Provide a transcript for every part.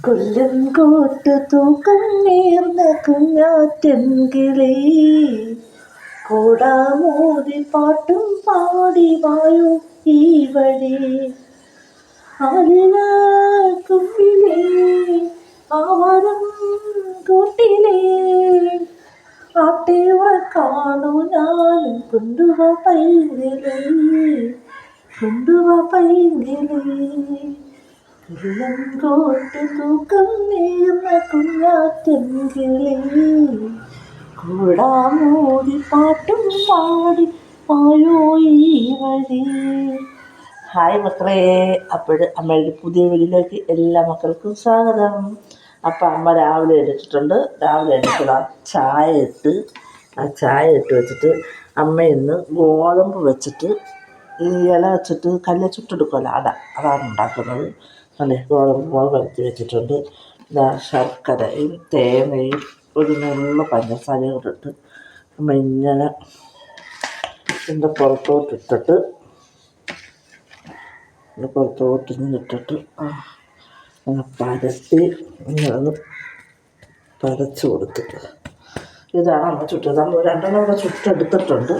കൊല്ലം coat തൂക്കം നേർന്ന കുഞ്ഞാറ്റൻകിളി കൂടാമോതി പാട്ടും പാടി വായു ഈ വഴി ആലില കുമ്പിലേ ആവരം കൂട്ടിലേ ആട്ടിവ കാണു ഞാനും കൊണ്ടുവ പൈങ്കിളി കൊല്ലം കോട്ട് തൂക്കം നേർന്ന കുഞ്ഞാറ്റൻകിളി കൂടാമോതി പാട്ടും പാടി പായോ ഈ വഴി. ഹായ് മക്കളെ, അപ്പോൾ അമ്മയുടെ പുതിയ വീട്ടിലേക്ക് എല്ലാ മക്കൾക്കും സ്വാഗതം. അപ്പം അമ്മ രാവിലെ എണീറ്റിട്ടുണ്ട്. രാവിലെ എണീറ്റതാ ചായ ഇട്ട് വെച്ചിട്ട് അമ്മ ഇന്ന് ഗോതമ്പ് വെച്ചിട്ട് ഈ ഇല വെച്ചിട്ട് കല്ല് ചുട്ടെടുക്കുമല്ലോ, അതാണ് ഉണ്ടാക്കുന്നത്. അല്ലേ, ഗോതമ്പ് പരത്തി വെച്ചിട്ടുണ്ട്. ശർക്കരയും തേങ്ങയും ഒരു നുള്ള പഞ്ചസാരയും കൂടെ ഇട്ട് അമ്മ ഇങ്ങനെ ഇതിൻ്റെ പുറത്തോട്ടിട്ടിട്ട് ഇട്ടിട്ട് അങ്ങനെ പരത്തി ഇങ്ങനെ പരച്ച് കൊടുത്തിട്ട് ഇതാണ് അമ്മ ചുട്ടത്. നമ്മൾ രണ്ടെണ്ണം കൂടെ ചുട്ടെടുത്തിട്ടുണ്ട്.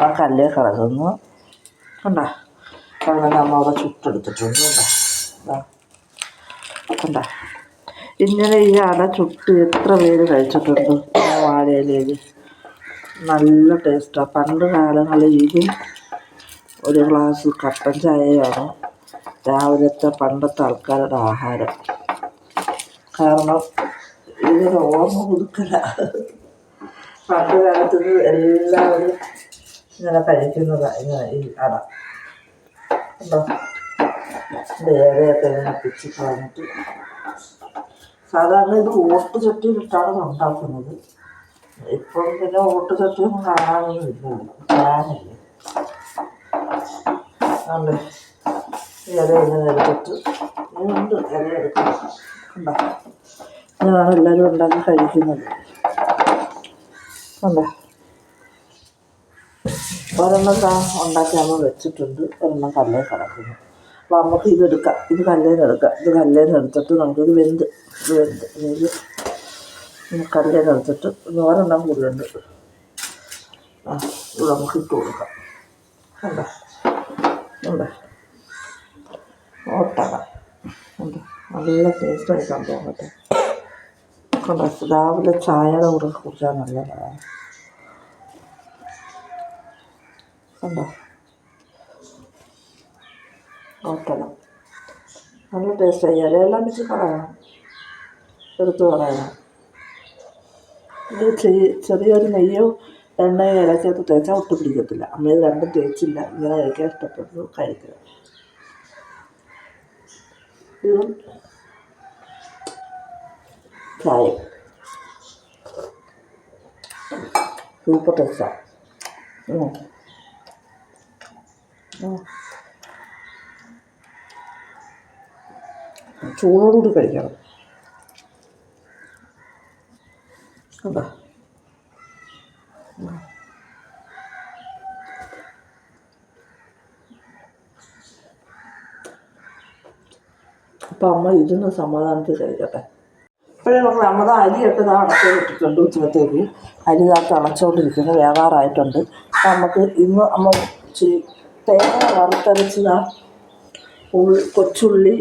ആ കല്ലേ കിടക്കുന്നു കണ്ടോ, അങ്ങനെ അമ്മ അവിടെ ചുട്ടെടുത്തിട്ടുണ്ട് കണ്ടോ. ഇങ്ങനെ ഈ അട ചുട്ട് എത്ര പേര് കഴിച്ചിട്ടുണ്ട് വാഴയിലയിൽ. നല്ല ടേസ്റ്റാണ്. പണ്ട് കാലങ്ങളിൽ ഇതും ഒരു ഗ്ലാസ് കട്ടൻ ചായയാണ് രാവിലത്തെ പണ്ടത്തെ ആൾക്കാരുടെ ആഹാരം. കാരണം ഇതൊരു ഓർമ്മ പുതുക്കലാണ്. പണ്ട് കാലത്ത് എല്ലാവരും ഇങ്ങനെ കഴിക്കുന്നതാണ്. ഇങ്ങനെ ഈ അട ഉണ്ടോ, ഇലയൊക്കെ ഇങ്ങനെ പിച്ച് കളഞ്ഞിട്ട്. സാധാരണ ഇത് ഓട്ട് ചട്ടിയിലിട്ടാണ് ഉണ്ടാക്കുന്നത്. ഇപ്പം പിന്നെ ഓട്ട് ചട്ടിയൊന്നും കാണാനൊന്നും ഇല്ല, ഫാനില്ല. അതുകൊണ്ട് ഇല ഇങ്ങനെ എടുത്തിട്ട് ഉണ്ട് ഇല എടുക്കണം. ഉണ്ടോ, ഇങ്ങനെയാണ് എല്ലാവരും ഉണ്ടാക്കി കഴിക്കുന്നത്. ഉണ്ടോ, ഒരെണ്ണം ഉണ്ടാക്കി നമ്മൾ വെച്ചിട്ടുണ്ട്, ഒരെണ്ണം കല്ലേ കിടക്കുന്നു. അപ്പോൾ നമുക്ക് ഇതെടുക്കാം, ഇത് കല്ലേന്നെടുക്കാം. ഇത് കല്ലേന്നെടുത്തിട്ട് നമുക്കിത് വെന്ത് കല്ലേന്നെടുത്തിട്ട് ഒരെണ്ണം കൂടുതലുണ്ട്. ഇത് നമുക്ക് ഇട്ട് കൊടുക്കാം. ഉണ്ടോ ഓട്ടട ഉണ്ട്, നല്ല ടേസ്റ്റായി സംഭവം കേട്ടോ. കണ്ടോ, രാവിലെ ചായയുടെ കൂടെ കുടിച്ചാൽ നല്ലതാണ്. ഉണ്ടോ, ഓട്ടട നല്ല ടേസ്റ്റായി. ഇലയെല്ലാം വെച്ച് കളയണം, എടുത്ത് കളയണം. ഇത് ചെറിയൊരു നെയ്യോ എണ്ണയോ ഇലക്കകത്ത് തേച്ചാൽ ഒട്ടും പിടിക്കത്തില്ല. അമ്മ ഇത് രണ്ടും തേച്ചില്ല, ഇങ്ങനെ കഴിക്കാൻ ഇഷ്ടപ്പെട്ടു കഴിക്കുക. ഇതും ചായ സൂപ്പർ ടേസ്റ്റാണ്. ചൂടോടുകൂടി കഴിക്കണം. കണ്ടോ, അപ്പം അമ്മ ഇരുന്ന് സമാധാനത്തിൽ കഴിക്കട്ടെ. ഇപ്പോഴേ നമ്മൾ അമ്മ അരിയൊക്കെ അടച്ചു ഇട്ടിട്ടുണ്ട്. ഉച്ചത്തേക്ക് അരി തിളച്ചുകൊണ്ടിരിക്കുന്നു, വേവാറായിട്ടുണ്ട്. അപ്പം നമുക്ക് ഇന്ന് അമ്മ തേങ്ങ വറുത്തരച്ചതാ കൊച്ചുള്ളി,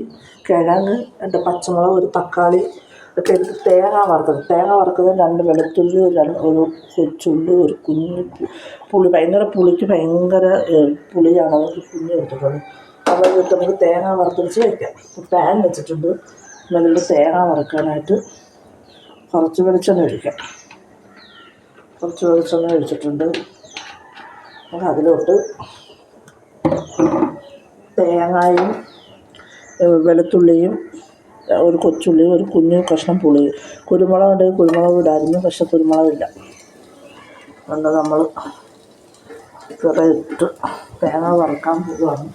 കിഴങ്ങ്, 2 പച്ചമുളക്, ഒരു തക്കാളി ഒക്കെ എടുത്ത് തേങ്ങ വറുക്കുന്നത് 2 വെളുത്തുള്ളി, ഒരു കൊച്ചുള്ളി, ഒരു കുഞ്ഞ് പുളി. പുളിക്ക് ഭയങ്കര പുളിയാണ്, അതൊക്കെ കുഞ്ഞ് എടുത്തിട്ടുണ്ട്. അപ്പോൾ ഇതിട്ട് നമുക്ക് തേങ്ങ വറുത്തരച്ച് വയ്ക്കാം. പാൻ വെച്ചിട്ടുണ്ട്. നല്ല തേങ്ങ വറുക്കാനായിട്ട് കുറച്ച് വെളിച്ചെണ്ണ ഒഴിച്ചിട്ടുണ്ട്. നമുക്ക് അതിലോട്ട് തേങ്ങയും വെളുത്തുള്ളിയും, ഒരു കൊച്ചുള്ളിയും, ഒരു കുഞ്ഞു കഷ്ണം പുളി, കുരുമുളക് ഉണ്ടെങ്കിൽ കുരുമുളക് ഇടായിരുന്നു, പക്ഷെ കുരുമുളകില്ല. അതുകൊണ്ട് നമ്മൾ ഇട്ട് തേങ്ങ വറുക്കാൻ പോവുകയാണ്.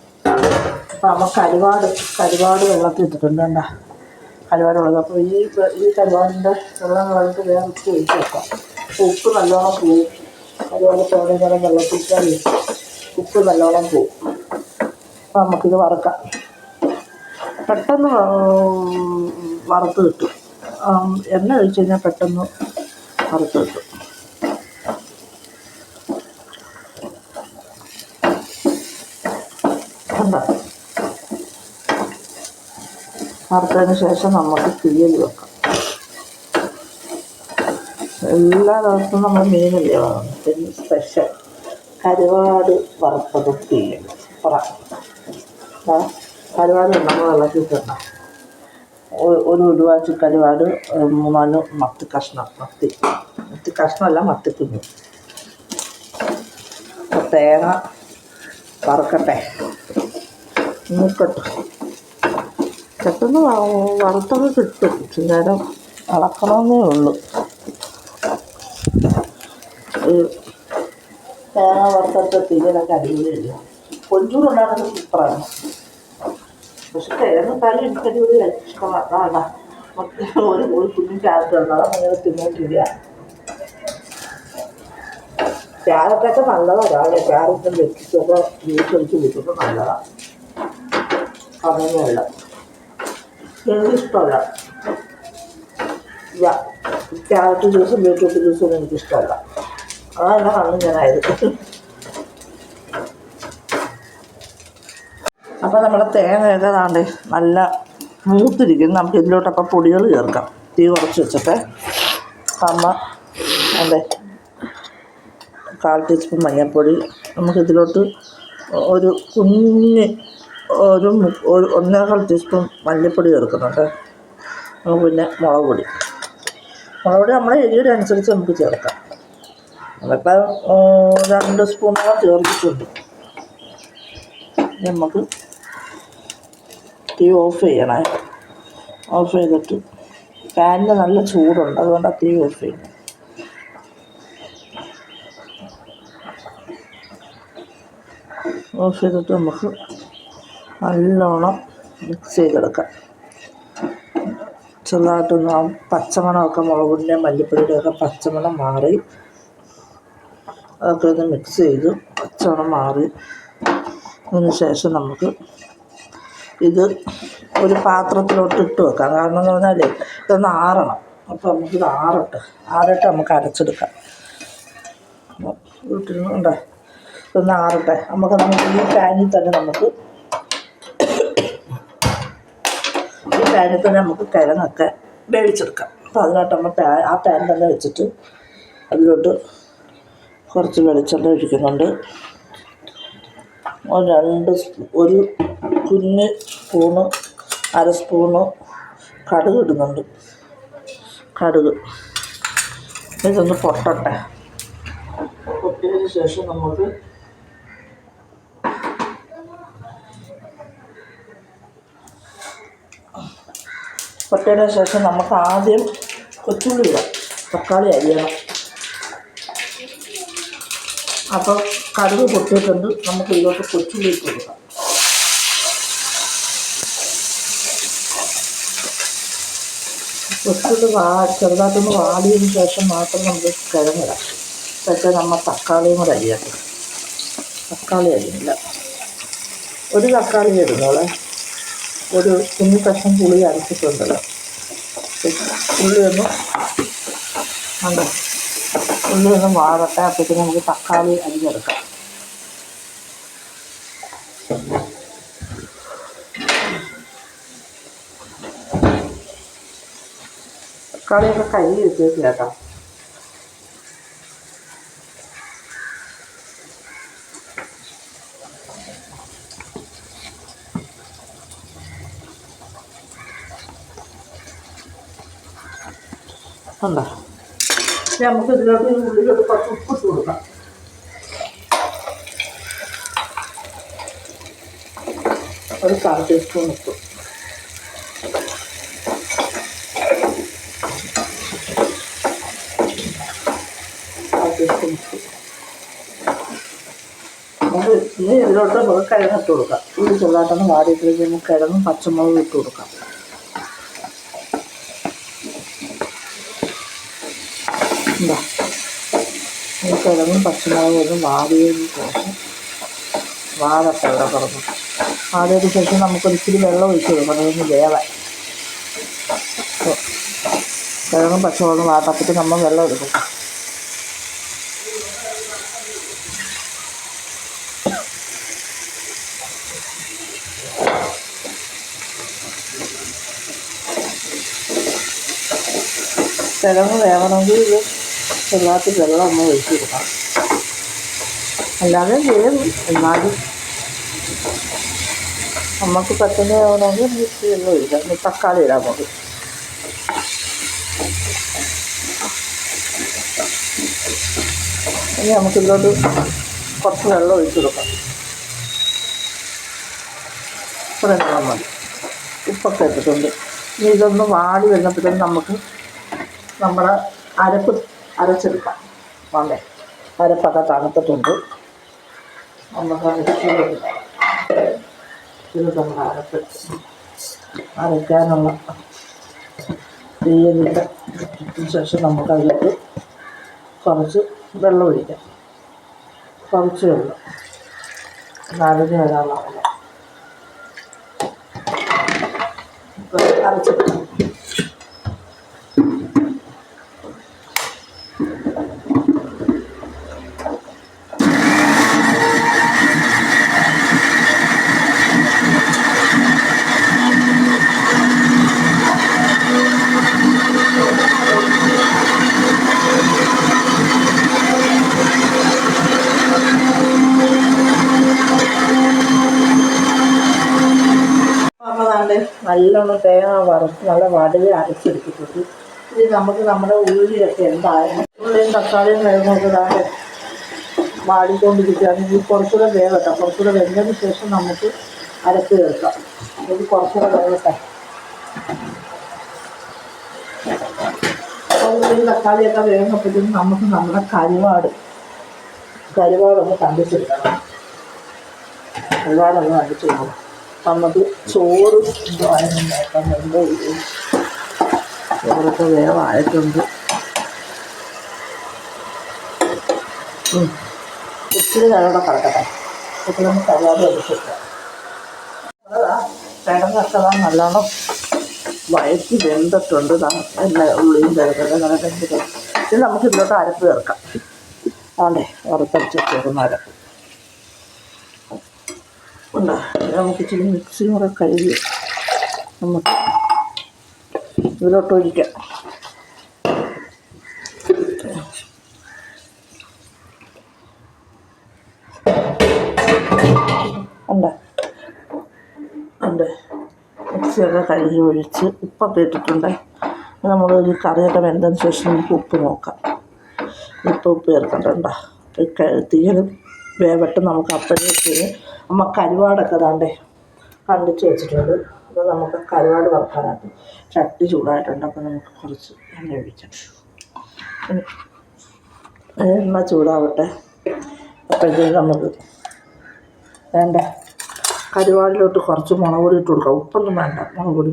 അപ്പോൾ നമ്മൾ കരുവാട് വെള്ളത്തിൽ ഇട്ടിട്ടുണ്ട്. കണ്ട കരുവാട് വെള്ളം. അപ്പോൾ ഈ കരുവാടിൻ്റെ വെള്ളം കളഞ്ഞിട്ട് വേറെ ഒഴിച്ച് വെക്കാം. ഉപ്പ് നല്ലോണം പോവും. കരുവാട് തോന്നിയ വെള്ളത്തിട്ടാൽ ഉപ്പ് നല്ലോണം പോവും. അപ്പോൾ നമുക്കിത് വറുക്കാം. പെട്ടെന്ന് വറുത്ത് കിട്ടും. എണ്ണ ഒഴിച്ച് കഴിഞ്ഞാൽ പെട്ടെന്ന് വറുത്ത് കിട്ടും. കണ്ടോ? വറുത്തതിന് ശേഷം നമുക്ക് തീയൽ വെക്കാം. എല്ലാ ദിവസവും നമ്മൾ മീനല്ലേ വാങ്ങുന്നത്. പിന്നെ സ്പെഷ്യൽ കരുവാട് വറുത്തതും തീയൽ സൂപ്പറാണ്. കരുവാട് നമ്മൾ വെള്ളത്തിലിട്ടുണ്ട ഒരു ഉരുവാച്ചി കരുവാട്, 3-4 മത്തി കഷ്ണം, മത്തി കഷ്ണമല്ല മത്തിക്കുഞ്ഞ്. തേങ്ങ വറുക്കട്ടെ, മൂക്കട്ടെ. പെട്ടെന്ന് വറുത്തൊക്കെ കിട്ടും, നേരം അളക്കണമെന്നേ ഉള്ളൂ. തേങ്ങ വറുത്തൊക്കെ തീയലൊക്കെ അടിപൊളിയല്ല. കൊഞ്ചൂറുണ്ടാകുന്നത് സൂപ്പറാണ്. പക്ഷെ തേങ്ങ കറി എനിക്കടിപൊളി ഇഷ്ടമാണ്. ഒരു കുഞ്ഞു ക്യാരറ്റ് വന്നാൽ അങ്ങനെ തിന്നിട്ടില്ല. ക്യാരറ്റൊക്കെ നല്ലതാണ്. രാവിലെ ക്യാരറ്റും വെച്ചിട്ടൊക്കെ ജ്യൂസടിച്ച് കുടിക്കുമ്പോൾ നല്ലതാണ്. അങ്ങനെയല്ല, എനിക്കിഷ്ടമല്ല. ക്യാരറ്റ് ജ്യൂസും ബീട്രൂട്ട് ജ്യൂസും എനിക്കിഷ്ടമല്ല. അതാണ് കണ്ണു ഞാനായത്. അപ്പോൾ നമ്മുടെ തേങ്ങ ഏതാണ്ട് നല്ല മൂത്തിരിക്കും. നമുക്ക് ഇതിലോട്ടപ്പോൾ പൊടികൾ ചേർക്കാം. തീ കുറച്ച് വെച്ചിട്ട് അതെ 1/4 ടീസ്പൂൺ മഞ്ഞൾപ്പൊടി. നമുക്കിതിലോട്ട് ഒരു 1.25 ടീസ്പൂൺ മല്ലിപ്പൊടി ചേർക്കുന്നുണ്ട്. പിന്നെ മുളക് പൊടി നമ്മുടെ എരിയുടെ അനുസരിച്ച് നമുക്ക് ചേർക്കാം. അതിപ്പോൾ 2 സ്പൂണോളം ചേർത്തിട്ടുണ്ട്. നമുക്ക് തീ ഓഫ് ചെയ്യണേ. ഓഫ് ചെയ്തിട്ട് പാനിന് നല്ല ചൂടുണ്ട്, അതുകൊണ്ടാണ് തീ ഓഫ് ചെയ്യുന്നത്. ഓഫ് ചെയ്തിട്ട് നമുക്ക് നല്ലോണം മിക്സ് ചെയ്തെടുക്കാം. ചെറുതായിട്ടൊന്ന് ആ പച്ചമണമൊക്കെ, മുളക് പൊടിയുടെയും മല്ലിപ്പൊടിയുടെയൊക്കെ പച്ചമണം മാറി, അതൊക്കെ ഒന്ന് മിക്സ് ചെയ്ത് പച്ചമണം മാറി അതിന് ശേഷം നമുക്ക് ഇത് ഒരു പാത്രത്തിലോട്ട് ഇട്ട് വെക്കാം. കാരണം എന്ന് പറഞ്ഞാൽ ഇതൊന്ന് ആറണം. അപ്പോൾ നമുക്കിത് ആറട്ടെ നമുക്ക് അരച്ചെടുക്കാം. വീട്ടിലുണ്ടോ? ഇതൊന്ന് ആറട്ടെ. നമുക്ക് ഈ പാനിൽ തന്നെ നമുക്ക് കിഴങ്ങൊക്കെ വേവിച്ചെടുക്കാം. അപ്പോൾ അതിനകത്ത് നമ്മൾ ആ പാൻ തന്നെ വെച്ചിട്ട് അതിലോട്ട് കുറച്ച് വെളിച്ചെണ്ണ ഒഴിക്കുന്നുണ്ട്. ഒരു കുഞ്ഞ് സ്പൂണ്, 1/2 സ്പൂണ് കടുക് ഇടുന്നുണ്ട്. ഇതൊന്ന് പൊട്ടട്ടെ. പൊട്ടിയതിന് ശേഷം നമുക്ക് ആദ്യം കൊച്ചുള്ളി ഇടാം. തക്കാളി അരിയണം. അപ്പോൾ കടുക് പൊട്ടിയിട്ടുണ്ട്. നമുക്ക് ഇതിലോട്ട് കൊച്ചുള്ളി ഇട്ട് കൊടുക്കാം. കൊച്ചുള്ളി ചെറുതായിട്ടൊന്ന് വാടിയതിന് ശേഷം മാത്രം നമുക്ക് കിഴങ്ങിടാം. പക്ഷേ നമ്മൾ തക്കാളിയും കൂടെ അരിയട്ടെ. തക്കാളി അരിയില്ല, ഒരു തക്കാളി ഇടുന്നോളെ. ഒരു കുഞ്ഞു കഷ്ണം പുളി അരച്ചിട്ടുണ്ടല്ലോ. ഉള്ളി ഒന്ന് വാടട്ടെ. അപ്പോഴത്തേക്ക് നമുക്ക് തക്കാളി അരിഞ്ഞെടുക്കാം. തക്കാളിയൊക്കെ കഴുകി വെച്ചേക്കില്ല കേട്ടോ. ഉണ്ടോ? നമുക്ക് ഇതിലോട്ട് ഉള്ളിലോട്ട് കുറച്ച് ഉപ്പിട്ട് കൊടുക്കാം. ഒരു 1/4 ടീസ്പൂൺ ഉപ്പ്. നമുക്ക് ഇനി ഇതിലോട്ട് നമുക്ക് കിഴങ്ങ് ഇട്ട് കൊടുക്കാം. ഉള്ളി ചെറുതായിട്ടൊന്ന് വാടിയിട്ട് നമുക്ക് കിഴങ്ങും പച്ചമുളകും ഇട്ട് കൊടുക്കാം. എന്താ ഈ കിഴങ്ങും പച്ചമുളകും ഒന്ന് വാടിയതിന് ശേഷം വാടട്ടെ ഇവിടെ കിടന്നു. അതിന് ശേഷം നമുക്കൊരിച്ചിരി വെള്ളം ഒഴിച്ച് കൊടുക്കണം, അതൊന്ന് വേവാൻ. കിഴങ്ങും പച്ചമുളകും വാട്ടത്തിട്ട് നമ്മൾ വെള്ളം എടുക്കും. കിഴങ്ങ് വേവണമെങ്കിൽ ഇത് ചെറുതായിട്ട് വെള്ളം ഒന്ന് ഒഴിച്ച് കൊടുക്കാം. അല്ലാതെ വേവും, എന്നാലും നമുക്ക് പെട്ടെന്ന് വേവണമെങ്കിൽ ഇച്ചിരി വെള്ളം ഒഴിക്കാം. തക്കാളി ഇടാൻ മതി. ഇനി നമുക്കിതിലോട്ട് കുറച്ച് വെള്ളം ഒഴിച്ച് കൊടുക്കാം. ഇത്രയും വെള്ളം മതി. ഉപ്പൊക്കെ ഇട്ടിട്ടുണ്ട്. ഇനി ഇതൊന്ന് വാടി വരുന്നപ്പോഴത്തേക്കും നമുക്ക് നമ്മുടെ അരപ്പ് അരച്ചെടുക്കാം. വേണ്ടേ, അരപ്പൊക്കെ തണുത്തിട്ടുണ്ട്. നമുക്ക് ഇത് നമ്മുടെ അരപ്പ് അരയ്ക്കാനുള്ള തീയലിട്ട് ശേഷം നമുക്കതിലേക്ക് കുറച്ച് വെള്ളം ഒഴിക്കാം. കുറച്ച് വെള്ളം, നനഞ്ഞ് വരാനുള്ള വെള്ളം അരച്ചെടുക്കാം. നല്ലോണം തേങ്ങ വറുത്ത് നല്ല വടയെ അരച്ചെടുത്തിട്ടുണ്ട്. ഇത് നമുക്ക് നമ്മുടെ ഉള്ളിയൊക്കെ എന്തായാലും ഉള്ളിയും തക്കാളിയും കിഴങ്ങൊക്കെ താഴെ വാടിക്കൊണ്ടിരിക്കുകയാണെങ്കിൽ കുറച്ചുകൂടെ വേവട്ടെ. കുറച്ചുകൂടെ വെന്തതിന് ശേഷം നമുക്ക് അരച്ച് ചേർക്കാം. ഇത് കുറച്ചുകൂടെ വേവട്ടെ. ഉള്ളിയും തക്കാളിയൊക്കെ വേഗപ്പോഴത്തേക്കും നമുക്ക് നമ്മുടെ കരുവാടൊന്ന് കണ്ടിച്ചെടുക്കണം. കരുവാടൊന്ന് കണ്ടിച്ചെടുക്കണം. നമുക്ക് ചോറ് നോക്കാം. വെന്തോ ചോറൊക്കെ വേവായിട്ടുണ്ട്. ഇച്ചിരി കരോടെ കിടക്കട്ടെ. ഇപ്പോൾ നമുക്ക് കരുവാട് ഒഴിച്ചിട്ടാം. കിഴങ്ങൊക്കെ നല്ലോണം വയറ്റി വെന്തിട്ടുണ്ട്. എല്ലാ ഉള്ളിയും കിഴങ്ങൊക്കെ നല്ല വെന്തിട്ട് ഇത് നമുക്ക് ഇതിലോട്ട് അരപ്പ് ചേർക്കാം. ആണ്ടേ വറുത്തരച്ച് ചേർക്കുന്ന അരപ്പ് ഉണ്ട്. നമുക്ക് ഇച്ചിരി മിക്സിയും കൂടെ കഴുകി നമുക്ക് ഇതിലോട്ട് ഒഴിക്കാം. ഉണ്ട് മിക്സിയൊക്കെ കഴുകി ഒഴിച്ച് ഉപ്പൊക്കെ ഇട്ടിട്ടുണ്ട്. നമ്മൾ ഈ കറിയൊക്കെ വെന്തതിന് ശേഷം നമുക്ക് ഉപ്പ് നോക്കാം. ഉപ്പ് ചേർക്കണ്ടോ? തീയലും വേവട്ട് നമുക്ക് അപ്പോഴേക്ക് നമ്മൾ കരുവാടൊക്കെ താണ്ടേ കണ്ടിച്ച് വെച്ചിട്ടുണ്ട്. അപ്പോൾ നമുക്ക് കരുവാട് വറുക്കാനായിട്ട് ചട്ടി ചൂടായിട്ടുണ്ട്. അപ്പോൾ നമുക്ക് കുറച്ച് എണ്ണ ഒഴിക്കാം. എണ്ണ ചൂടാവട്ടെ. അപ്പോഴത്തേക്ക് നമുക്ക് വേണ്ട കരുവാടിലോട്ട് കുറച്ച് മുളക് പൊടി ഇട്ട് കൊടുക്കാം. ഉപ്പൊന്നും വേണ്ട, മുളക് പൊടി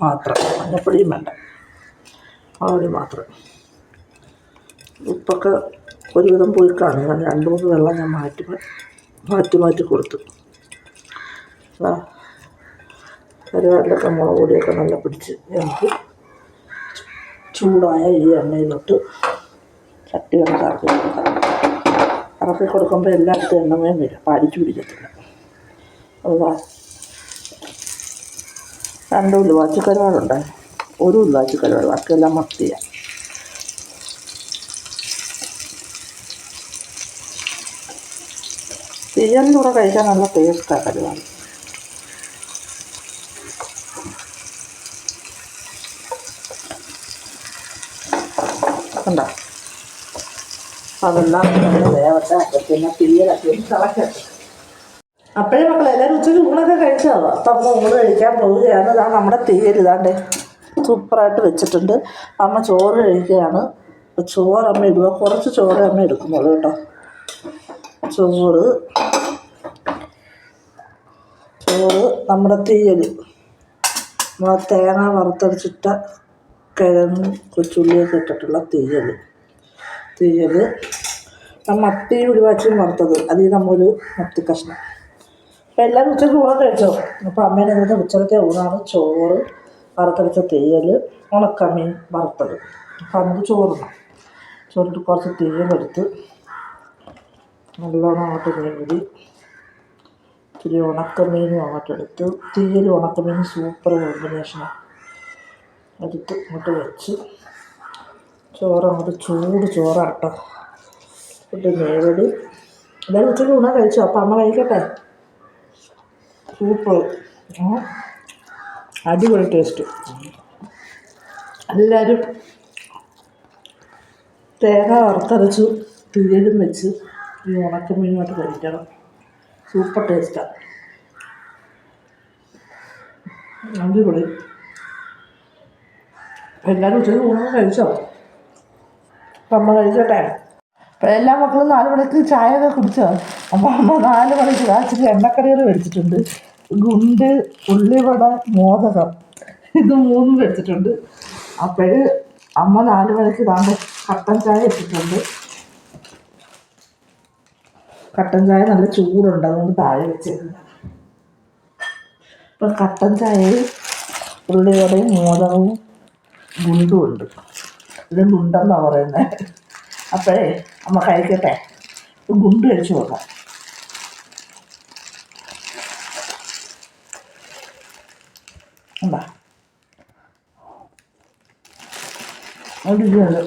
മാത്രം, മഞ്ഞപ്പൊടിയും വേണ്ട, മുളക് പൊടി മാത്രം. ഉപ്പൊക്കെ ഒരുവിധം പോയി കാണും. 2-3 വെള്ളം ഞാൻ മാറ്റി കൊടുത്തു. കരുവാടിലൊക്കെ മുളക് പൊടിയൊക്കെ നല്ല പിടിച്ച് നമുക്ക് ചൂടായ ഈ എണ്ണയിലോട്ട് ചട്ടി കൊണ്ട് ഇറക്കി കൊടുക്കുമ്പോൾ എല്ലായിടത്തും എണ്ണമയം വരും. അപ്പോൾ അടിച്ചു പിടിക്കത്തില്ല. അതാ 2 ഉലുവാച്ചി കരുവാടുണ്ട്. 1 ഉലുവാച്ചി കരുവാട്, ബാക്കിയെല്ലാം മത്തിയാണ്. തീയലിൻ്റെ കൂടെ കഴിക്കാൻ നല്ല ടേസ്റ്റാണ് കരുവാട്. ഉണ്ടോ? അതെല്ലാം വേവട്ടെ. പിന്നെ തീയലൊക്കെ തിളക്കട്ടെ. അപ്പോഴേ മക്കളെ എല്ലാവരും ഉച്ചയ്ക്ക് ഊണൊക്കെ കഴിച്ചോ? അപ്പം അമ്മ ഊണ് കഴിക്കാൻ പോവുകയാണ്. ഇതാണ് നമ്മുടെ തീയൽ. ഇതാണ്ട് സൂപ്പറായിട്ട് വെച്ചിട്ടുണ്ട്. അമ്മ ചോറ് കഴിക്കുകയാണ്. ചോറ് അമ്മ ഇടുക. കുറച്ച് ചോറ് അമ്മ എടുക്കുന്നുള്ളൂ കേട്ടോ. ചോറ് നമ്മുടെ തീയൽ, തേങ്ങ വറുത്തരച്ചിട്ട കിഴങ്ങ് കൊച്ചുള്ളിയൊക്കെ ഇട്ടിട്ടുള്ള തീയൽ. മത്തി ഉരുവാച്ചും വറുത്തത്, അതിൽ നമ്മൊരു മത്തി കഷ്ണം. അപ്പം എല്ലാവരും ഉച്ചയ്ക്ക് ഊണ കഴിച്ചോ? അപ്പോൾ അമ്മേനെ ഇന്നത്തെ ഉച്ചക്കത്തെ ഊണാണ് ചോറ്, വറുത്തരച്ച തീയൽ, ഉണക്കമീൻ വറുത്തത്. അപ്പം നമുക്ക് ചോറിടാം. ചോറിട്ട് കുറച്ച് തീയലെടുത്ത് നല്ലോണം അങ്ങോട്ട് നീങ്ങി ഇത്തിരി ഉണക്കമീനും അങ്ങോട്ടെടുത്ത്, തീയലും ഉണക്കമീനും സൂപ്പർ കോമ്പിനേഷനാണ്. എടുത്ത് ഇങ്ങോട്ട് വെച്ച് ചോറ് അങ്ങോട്ട് ചൂട് ചോറാട്ടോ ഇട്ട് നേവടി. എല്ലാവരും ഉച്ചയ്ക്ക് ഊണ കഴിച്ചോ? അപ്പം അമ്മ കഴിക്കട്ടെ. സൂപ്പർ, അടിപൊളി ടേസ്റ്റ്. എല്ലാവരും തേങ്ങ വറുത്തരച്ച് തീയലും വെച്ച് ഈ ഉണക്കമീനുമായിട്ട് കഴിക്കണം. സൂപ്പർ ടേസ്റ്റാണ്, അടിപൊളി. എല്ലാവരും ഉച്ചയ്ക്ക് ഊണൊക്കെ കഴിച്ചോ? അപ്പം അമ്മ കഴിക്കട്ടെ. അപ്പം എല്ലാ മക്കളും 4 മണിക്ക് ചായയൊക്കെ കുടിച്ചോ? അപ്പം അമ്മ 4 മണിക്ക് ഇച്ചിരി എണ്ണക്കടികൾ മേടിച്ചിട്ടുണ്ട്. ഗുണ്ട്, ഉള്ളിവട, മോദകം, ഇത് 3 മേടിച്ചിട്ടുണ്ട്. അപ്പോൾ അമ്മ 4 മണിക്ക് ഇതാണ്ട് കട്ടൻ ചായ ഇട്ടിട്ടുണ്ട്. കട്ടൻ ചായ നല്ല ചൂടുണ്ട്, അതുകൊണ്ട് താഴെ വെച്ചിട്ടുണ്ട്. ഇപ്പം കട്ടൻ ചായയും ഉള്ളിവടയും മോദകവും ഗുണ്ടും ഉണ്ട്. ഇത് ഗുണ്ടെന്നാണ് പറയുന്നത്. അപ്പോഴേ അമ്മ കഴിക്കട്ടെ. ഗുണ്ട് കഴിച്ചു നോക്കാം. എന്താ അടിപൊളിയുണ്ട്.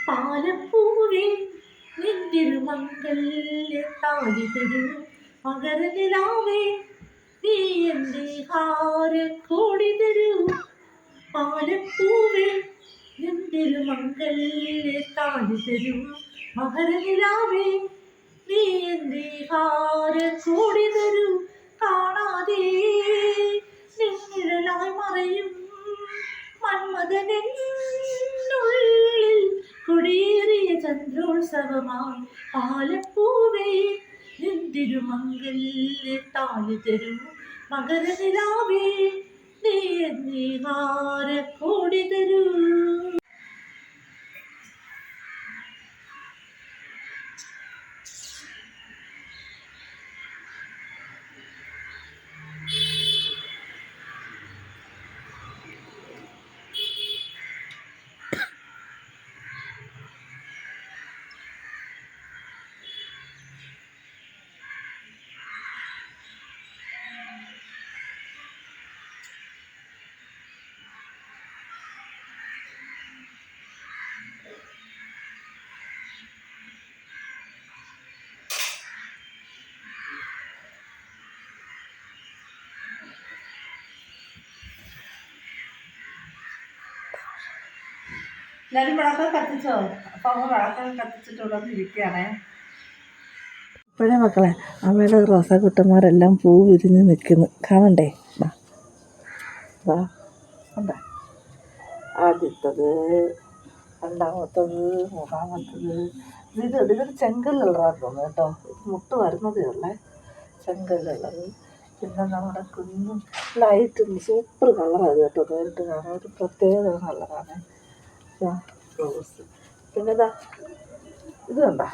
പാലപ്പൂവേ നിന്തിരുമംഗല്യത്താലി തരൂ മകരനിലാവേ നീ എൻ്റെ ഹാരക്കോടി തരൂ. പാലപ്പൂവേ നിന്തിരുമംഗല്യത്താലി തരൂ മകരനിലാവേ നീ എൻ്റെ ഹാരക്കോടി തരൂ. കാണാതെ നിന്നിഴലായി മറയും മന്മഥനുള്ളിൽ കൊടിയേറിയ ചന്ദ്രോത്സവമായി പാലപ്പൂവേ നിന്തിരുമംഗല്യത്താലി തരൂ മകരനിലാവേ നീ എന്നീ ഹാരക്കോടി തരൂ. എല്ലാവരും വിളക്കൊക്കെ കത്തിച്ചോ? അപ്പം അമ്മ വിളക്കൊക്കെ കത്തിച്ചിട്ടുള്ള ഇരിക്കുകയാണേ. ഇപ്പോഴേ മക്കളെ അമ്മയുടെ റോസാക്കുട്ടന്മാരെല്ലാം പൂ വിരിഞ്ഞ് നിൽക്കുന്നു, കാണണ്ടേ? വാ വാ, കണ്ടേ? ആദ്യത്തത്, രണ്ടാമത്തത്, മൂന്നാമത്തത്. ഇതൊരു ചെങ്കല്ലുള്ളതാന്ന് തോന്നുന്നു കേട്ടോ. മുട്ട് വരുന്നതേ ഉള്ളേ, ചെങ്കല്ലുള്ളത്. പിന്നെ നമ്മുടെ കുഞ്ഞു ലൈറ്റ് സൂപ്പർ കളറാണ് കേട്ടോ. നേരിട്ട് കാണാൻ ഒരു പ്രത്യേക കളറാണ് റോസ്. പിന്നെ ഇതുണ്ടാ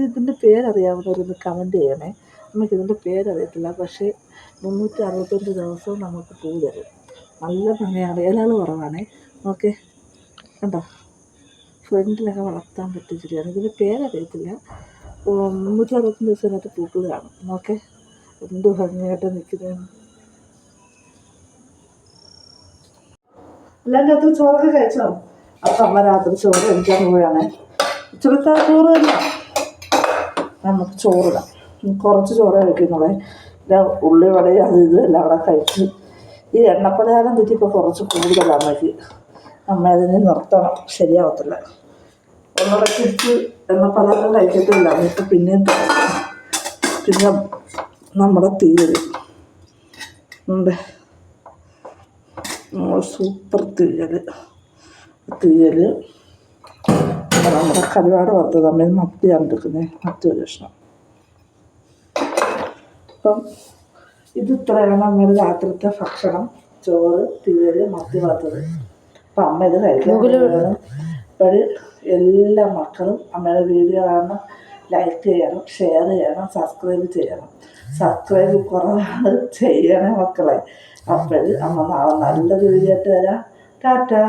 ഇതിൻ്റെ പേരറിയാവുന്നവരൊന്ന് കമൻറ്റ് ചെയ്യണേ. നമുക്ക് ഇതിൻ്റെ പേരറിയത്തില്ല, പക്ഷേ 365 ദിവസവും നമുക്ക് പൂ തരും. നല്ല ഭംഗിയാണ്, ഇലകൾ കുറവാണേ. ഓക്കെ, കണ്ടോ? ഫ്രണ്ടിലൊക്കെ വളർത്താൻ പറ്റിയ ചെടിയാണ്. ഇതിൻ്റെ പേരറിയത്തില്ല. 365 ദിവസം അതിനകത്ത് പൂക്കൾ കാണും. ഓക്കെ, എന്ത് ഭംഗിയായിട്ട് നിൽക്കുന്നതാണ്. എല്ലാവരും ചോറൊക്കെ കഴിച്ചോ? അമ്മ രാത്രി ചോറ് കഴിക്കാൻ പോവുകയാണ്. ഉച്ചക്കത്തെ ചോറ് തന്നെ നമുക്ക് ചോറിടാം. കുറച്ച് ചോറ് കഴിക്കുന്നുള്ളേ. ഉള്ളി വടയും അത് ഇതും എല്ലാം കൂടെ കഴിച്ച് ഈ എണ്ണപ്പലഹാരം തെറ്റിപ്പോൾ കുറച്ച് കൂടുതലാണ് അമ്മയ്ക്ക്. അമ്മ അതിനെ നിർത്തണം, ശരിയാവത്തില്ല. ഒന്നിടയ്ക്ക് എണ്ണപ്പലഹാരം കഴിക്കത്തില്ല അമ്മയ്ക്ക്. പിന്നെയും പിന്നെ നമ്മുടെ തീയൽ ഉണ്ട്, സൂപ്പർ തീയൽ നമ്മുടെ കരുവാട് വറുത്തത്. അമ്മ മത്തിയാണ് എടുക്കുന്നത്, മത്തി ഒരു കഷ്ണം. അപ്പം ഇത് ഇത്രയാണ് നമ്മുടെ രാത്രിത്തെ ഭക്ഷണം. ചോറ്, തീയൽ, മത്തി വറുത്തത്. അപ്പം അമ്മ ഇത് കഴിക്കാൻ പോവുകയാണ്. അപ്പോൾ എല്ലാ മക്കളും അമ്മയുടെ വീഡിയോ കാണണം, ലൈക്ക് ചെയ്യണം, ഷെയർ ചെയ്യണം, സബ്സ്ക്രൈബ് ചെയ്യണം. സബ്സ്ക്രൈബ് കുറവാണ്, ചെയ്യണേ മക്കളെ. അപ്പോൾ അമ്മ നാളെ നല്ലൊരു വീഡിയോ ആയിട്ട് വരാം. ടാറ്റാ.